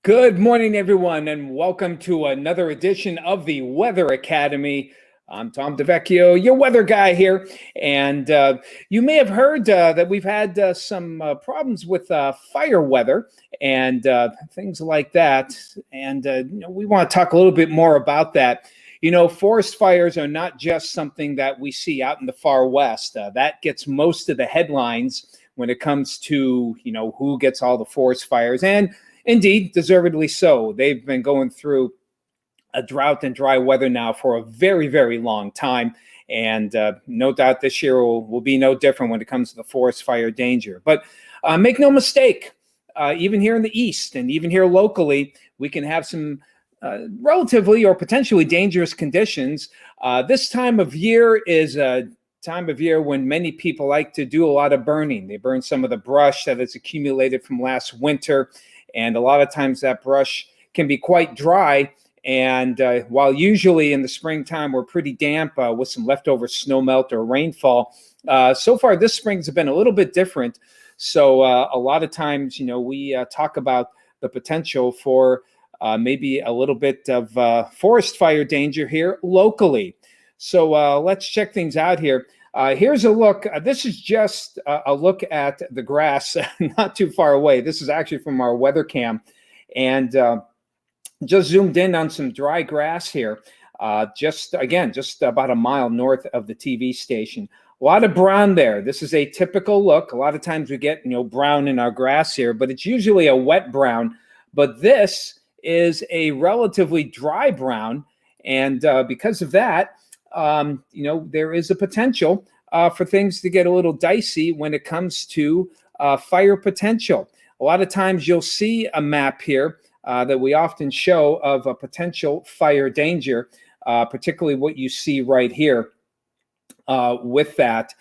Good morning, everyone, and welcome to another edition of the Weather Academy. I'm Tom DeVecchio, your weather guy here, and you may have heard that we've had some problems with fire weather and things like that, and we want to talk a little bit more about that. Forest fires are not just something that we see out in the far west. That gets most of the headlines when it comes to who gets all the forest fires, and indeed, deservedly so. They've been going through a drought and dry weather now for a very, very long time. And no doubt this year will be no different when it comes to the forest fire danger. But make no mistake, even here in the East and even here locally, we can have some relatively or potentially dangerous conditions. This time of year is a time of year when many people like to do a lot of burning. They burn some of the brush that has accumulated from last winter. And a lot of times that brush can be quite dry. And while usually in the springtime we're pretty damp with some leftover snow melt or rainfall, so far this spring's been a little bit different. So a lot of times, we talk about the potential for maybe a little bit of forest fire danger here locally. So let's check things out here. Here's a look. This is just a look at the grass not too far away. This is actually from our weather cam, and just zoomed in on some dry grass here. Just about a mile north of the TV station. A lot of brown there. This is a typical look. A lot of times we get brown in our grass here, but it's usually a wet brown. But this is a relatively dry brown, and because of that, there is a potential for things to get a little dicey when it comes to fire potential. A lot of times you'll see a map here that we often show of a potential fire danger, particularly what you see right here. With that,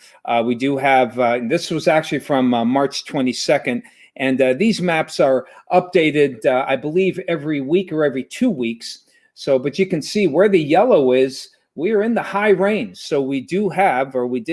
we do have, this was actually from March 22nd, and these maps are updated, I believe, every week or every 2 weeks. So, but you can see where the yellow is, we are in the high range. So we did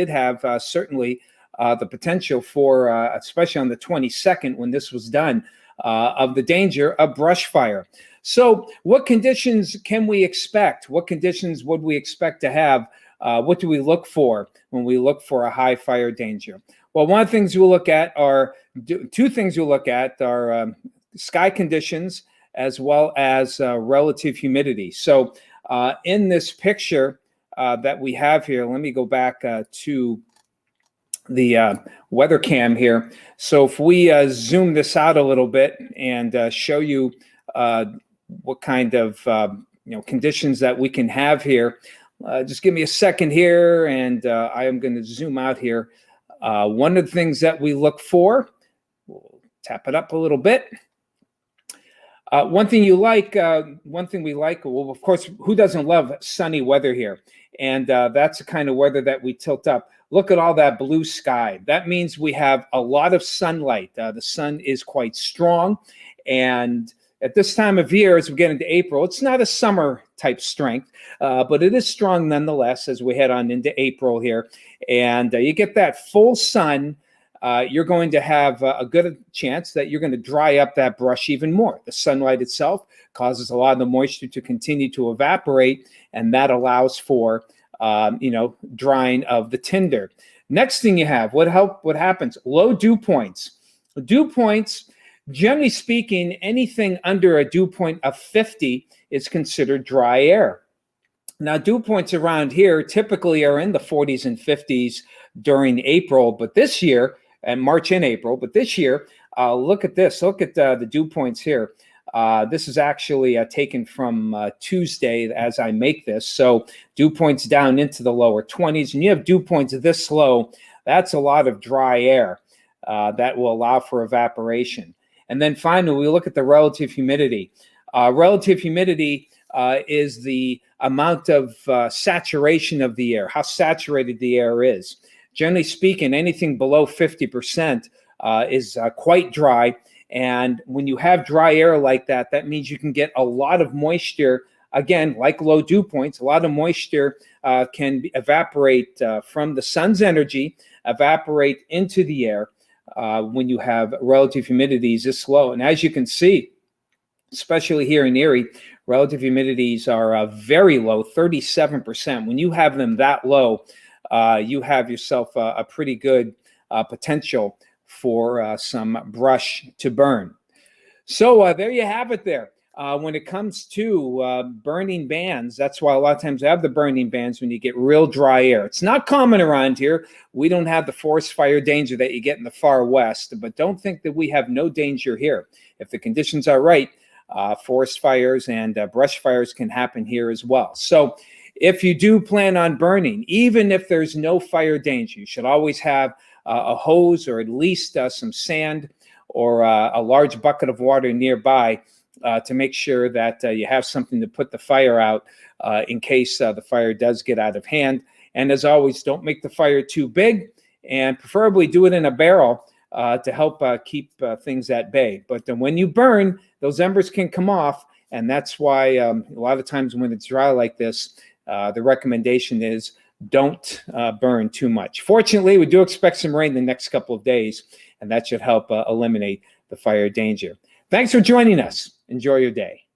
have certainly the potential for, especially on the 22nd when this was done, of the danger of brush fire. So what conditions can we expect? What conditions would we expect to have? What do we look for when we look for a high fire danger? Well, one of the things we'll look at are, two things we'll look at are sky conditions as well as relative humidity. So in this picture that we have here, let me go back to the weather cam here. So if we zoom this out a little bit and show you what kind of conditions that we can have here, just give me a second here, and I am going to zoom out here. One of the things that we look for, we'll tap it up a little bit. One thing we like, well, of course, who doesn't love sunny weather here? And that's the kind of weather that we tilt up. Look at all that blue sky. That means we have a lot of sunlight. The sun is quite strong. And at this time of year, as we get into April, it's not a summer type strength, but it is strong nonetheless as we head on into April here. And you get that full sun. You're going to have a good chance that you're going to dry up that brush even more. The sunlight itself causes a lot of the moisture to continue to evaporate, and that allows for, drying of the tinder. Next thing you have, what happens? Low dew points. Dew points, generally speaking, anything under a dew point of 50 is considered dry air. Now, dew points around here typically are in the 40s and 50s during April, but this year, and March and April, but this year, look at this. Look at the dew points here. This is actually taken from Tuesday as I make this. So dew points down into the lower 20s, and you have dew points this low. That's a lot of dry air that will allow for evaporation. And then finally, we look at the relative humidity. Relative humidity is the amount of saturation of the air, how saturated the air is. Generally speaking, anything below 50% is quite dry. And when you have dry air like that, that means you can get a lot of moisture. Again, like low dew points, a lot of moisture can evaporate from the sun's energy, evaporate into the air when you have relative humidities this low. And as you can see, especially here in Erie, relative humidities are very low, 37%. When you have them that low, you have yourself a pretty good potential for some brush to burn. So there you have it there. When it comes to burning bans, that's why a lot of times I have the burning bans when you get real dry air. It's not common around here. We don't have the forest fire danger that you get in the far west, but don't think that we have no danger here. If the conditions are right, forest fires and brush fires can happen here as well. So if you do plan on burning, even if there's no fire danger, you should always have a hose or at least some sand or a large bucket of water nearby to make sure that you have something to put the fire out in case the fire does get out of hand. And as always, don't make the fire too big, and preferably do it in a barrel to help keep things at bay. But then when you burn, those embers can come off, and that's why a lot of times when it's dry like this, the recommendation is don't burn too much. Fortunately, we do expect some rain the next couple of days, and that should help eliminate the fire danger. Thanks for joining us. Enjoy your day.